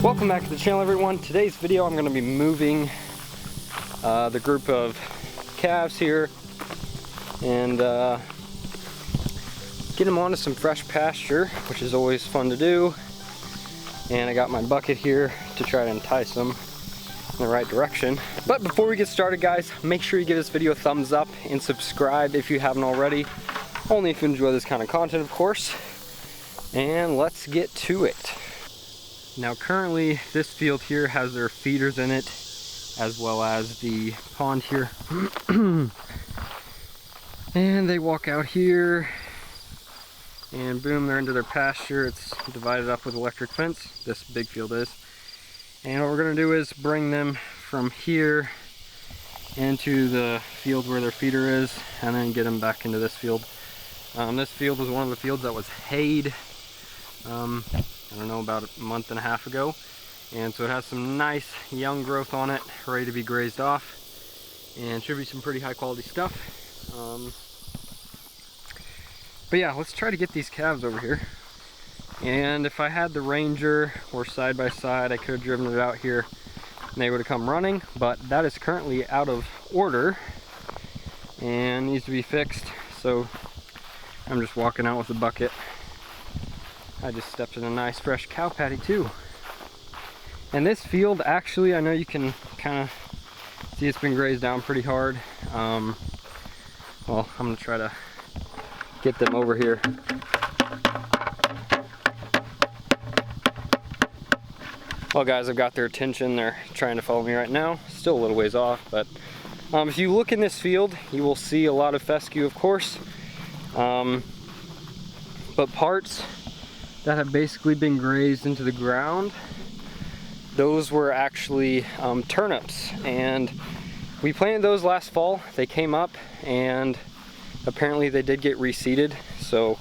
Welcome back to the channel, everyone. Today's video I'm going to be moving the group of calves here and get them onto some fresh pasture, which is always fun to do. And I got my bucket here to try to entice them in the right direction. But before we get started, guys, make sure you give this video a thumbs up and subscribe if you haven't already. Only if you enjoy this kind of content, of course. And let's get to it. Now currently this field here has their feeders in it, as well as the pond here. And they walk out here and boom, they're into their pasture. It's divided up with electric fence, this big field is. And what we're gonna do is bring them from here into the field where their feeder is, and then get them back into this field. This field was one of the fields that was hayed, I don't know, about a month and a half ago. And so it has some nice young growth on it, ready to be grazed off. And should be some pretty high quality stuff. But yeah, let's try to get these calves over here. And if I had the Ranger or side by side, I could have driven it out here and they would have come running, but that is currently out of order and needs to be fixed. So I'm just walking out with a bucket. I just stepped in a nice fresh cow patty too. And this field, actually, I know you can kind of see it's been grazed down pretty hard. Well, I'm gonna try to get them over here. Well guys, I've got their attention. They're trying to follow me right now. Still a little ways off, but if you look in this field, you will see a lot of fescue, of course. But parts that have basically been grazed into the ground, those were actually turnips, and we planted those last fall. They came up and apparently they did get reseeded, so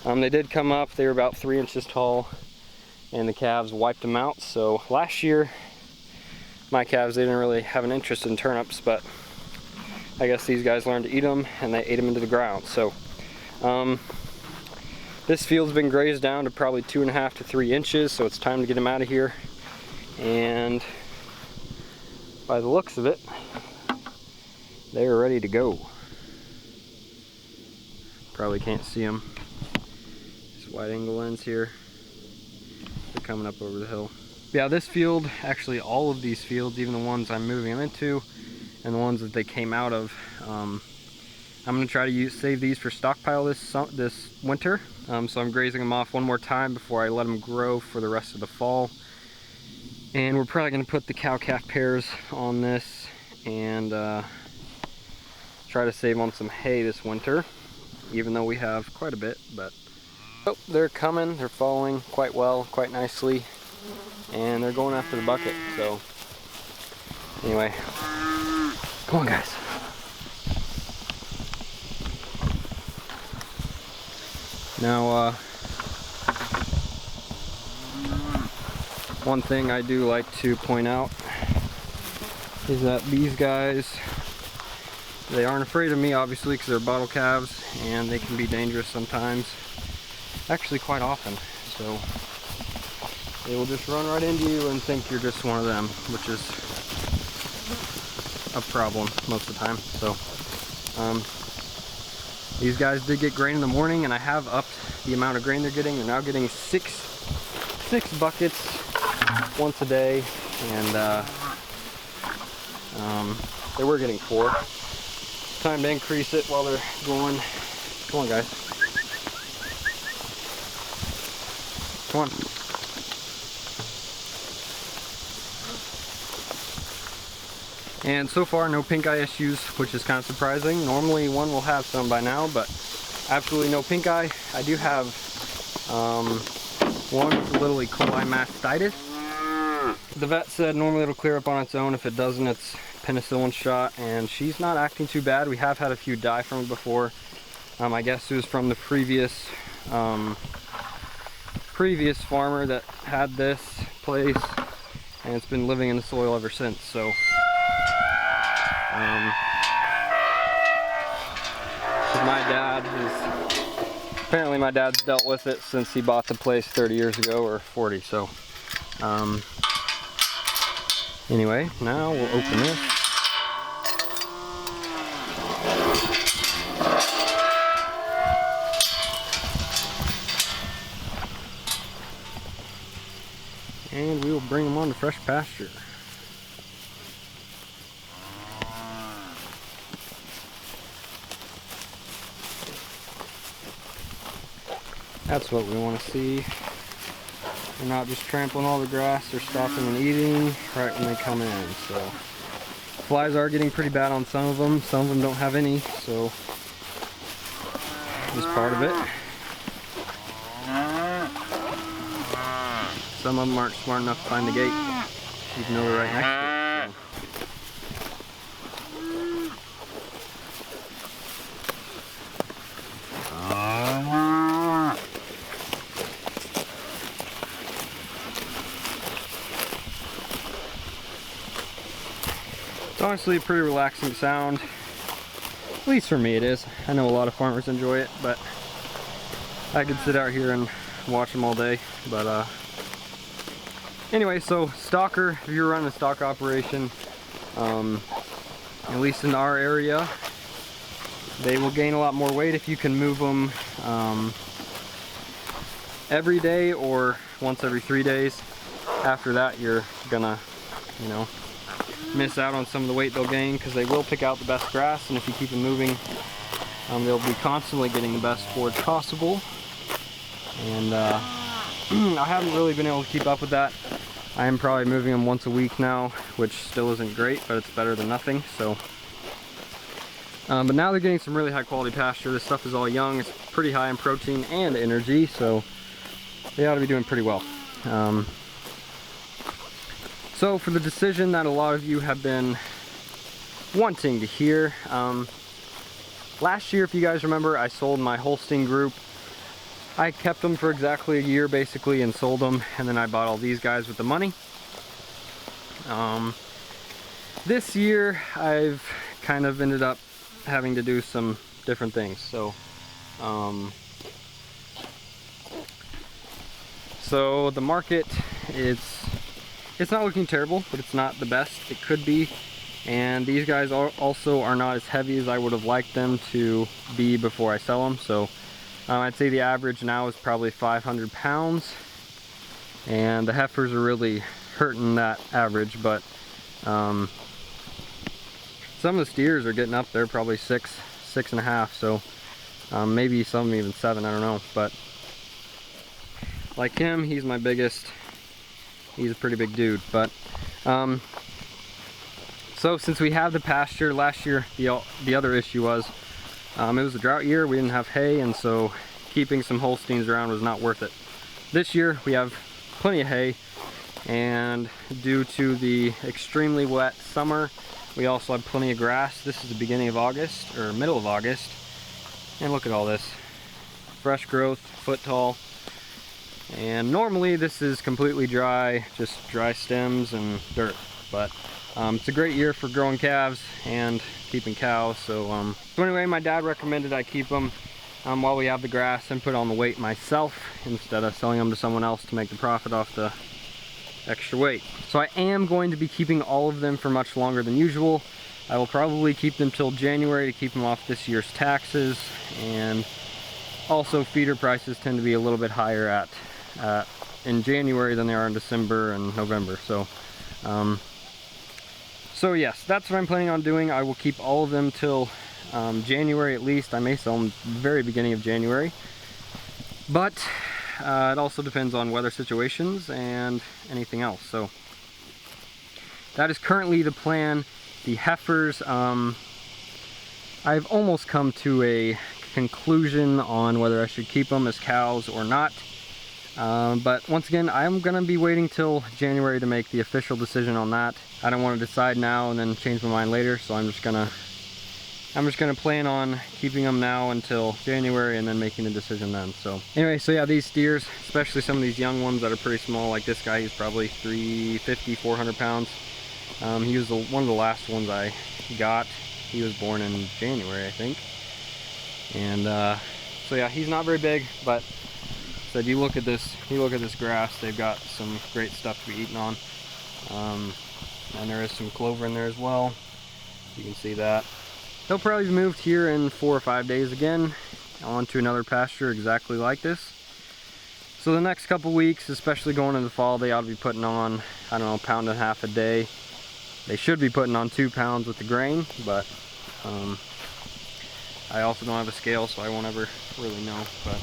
they did come up. They were about 3 inches tall and the calves wiped them out. So last year my calves, they didn't really have an interest in turnips, but I guess these guys learned to eat them and they ate them into the ground. So this field's been grazed down to probably 2.5 to 3 inches, so it's time to get them out of here. And by the looks of it, they're ready to go. Probably can't see them. This wide angle lens here. They're coming up over the hill. Yeah, this field, actually all of these fields, even the ones I'm moving them into, and the ones that they came out of, I'm going to try to save these for stockpile this winter. So I'm grazing them off one more time before I let them grow for the rest of the fall. And we're probably going to put the cow-calf pairs on this and try to save on some hay this winter, even though we have quite a bit. But oh, they're coming. They're following quite well, quite nicely, and they're going after the bucket. So anyway, come on guys. Now, one thing I do like to point out is that these guys, they aren't afraid of me, obviously, because they're bottle calves and they can be dangerous sometimes, actually quite often. So they will just run right into you and think you're just one of them, which is a problem most of the time. So these guys did get grain in the morning, and I have upped the amount of grain they're getting. They're now getting six buckets once a day, and they were getting 4. Time to increase it while they're going. Come on guys. Come on. And so far, no pink eye issues, which is kind of surprising. Normally one will have some by now, but absolutely no pink eye. I do have one with a little E. coli mastitis. The vet said normally it'll clear up on its own. If it doesn't, it's penicillin shot, and she's not acting too bad. We have had a few die from it before. I guess it was from the previous farmer that had this place, and it's been living in the soil ever since. So apparently my dad's dealt with it since he bought the place 30 years ago, or 40, so Anyway, now we'll open this. And we will bring them on to fresh pasture. That's what we want to see. They're not just trampling all the grass, they're stopping and eating right when they come in. So flies are getting pretty bad on some of them don't have any, so this is part of it. Some of them aren't smart enough to find the gate, even though they're right next to it. It's honestly a pretty relaxing sound, at least for me it is. I know a lot of farmers enjoy it, but I could sit out here and watch them all day. But anyway, so stocker, if you're running a stock operation, at least in our area, they will gain a lot more weight if you can move them every day or once every 3 days. After that, you're gonna, you know, miss out on some of the weight they'll gain, because they will pick out the best grass, and if you keep them moving, they'll be constantly getting the best forage possible. And I haven't really been able to keep up with that. I am probably moving them once a week now, which still isn't great, but it's better than nothing. So, but now they're getting some really high quality pasture. This stuff is all young. It's pretty high in protein and energy, so they ought to be doing pretty well. So for the decision that a lot of you have been wanting to hear, last year, if you guys remember, I sold my Holstein group. I kept them for exactly a year basically and sold them, and then I bought all these guys with the money. This year I've kind of ended up having to do some different things. So so the market, it's not looking terrible, but it's not the best it could be. And these guys also are not as heavy as I would have liked them to be before I sell them. So I'd say the average now is probably 500 pounds. And the heifers are really hurting that average, but some of the steers are getting up there, probably 6.5. So maybe some even 7, I don't know. But like him, he's my biggest. He's a pretty big dude. But so since we have the pasture, last year the other issue was it was a drought year. We didn't have hay, and so keeping some Holsteins around was not worth it. This year we have plenty of hay, and due to the extremely wet summer, we also have plenty of grass. This is the beginning of August, or middle of August, and look at all this. Fresh growth, foot tall. And normally this is completely dry, just dry stems and dirt, but it's a great year for growing calves and keeping cows. So anyway, my dad recommended I keep them while we have the grass and put on the weight myself instead of selling them to someone else to make the profit off the extra weight. So I am going to be keeping all of them for much longer than usual. I will probably keep them till January to keep them off this year's taxes, and also feeder prices tend to be a little bit higher in January than they are in December and November. So so yes, that's what I'm planning on doing. I will keep all of them till January at least. I may sell them very beginning of January, but it also depends on weather situations and anything else. So that is currently the plan. The heifers, I've almost come to a conclusion on whether I should keep them as cows or not. But once again, I'm gonna be waiting till January to make the official decision on that. I don't want to decide now and then change my mind later, so I'm just gonna plan on keeping them now until January and then making the decision then. So anyway, so yeah, these steers, especially some of these young ones that are pretty small, like this guy, he's probably 350, 400 pounds. He was one of the last ones I got. He was born in January, I think. And so yeah, he's not very big, but said, you look at this grass, they've got some great stuff to be eaten on. And there is some clover in there as well. You can see that. They'll probably be moved here in 4 or 5 days again, onto another pasture exactly like this. So the next couple weeks, especially going into the fall, they ought to be putting on, I don't know, 1.5 pounds a day. They should be putting on 2 pounds with the grain, but I also don't have a scale, so I won't ever really know. But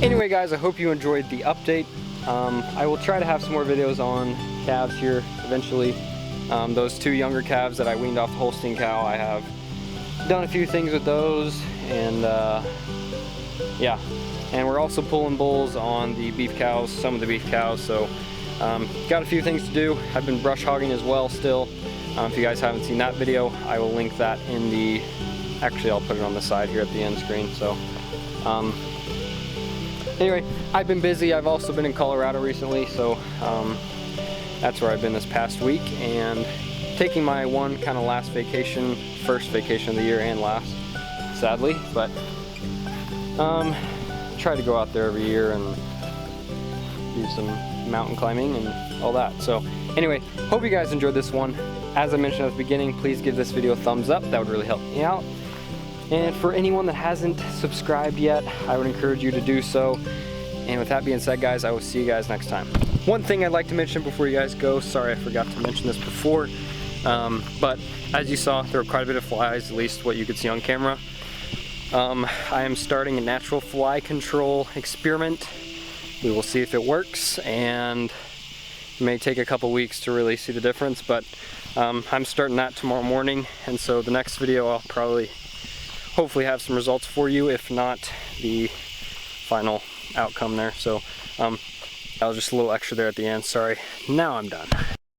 anyway guys, I hope you enjoyed the update. I will try to have some more videos on calves here eventually. Those 2 younger calves that I weaned off the Holstein cow, I have done a few things with those, and yeah. And we're also pulling bulls on the beef cows, some of the beef cows, so got a few things to do. I've been brush hogging as well still. If you guys haven't seen that video, I will link that in the, actually I'll put it on the side here at the end screen. So anyway, I've been busy. I've also been in Colorado recently, so that's where I've been this past week, and taking my one kind of last vacation, first vacation of the year and last, sadly, but try to go out there every year and do some mountain climbing and all that. So anyway, hope you guys enjoyed this one. As I mentioned at the beginning, please give this video a thumbs up. That would really help me out. And for anyone that hasn't subscribed yet, I would encourage you to do so. And with that being said, guys, I will see you guys next time. One thing I'd like to mention before you guys go, sorry I forgot to mention this before, but as you saw, there were quite a bit of flies, at least what you could see on camera. I am starting a natural fly control experiment. We will see if it works, and it may take a couple weeks to really see the difference, but I'm starting that tomorrow morning, and so the next video I'll probably hopefully have some results for you, if not the final outcome there. So that was just a little extra there at the end, sorry. Now I'm done.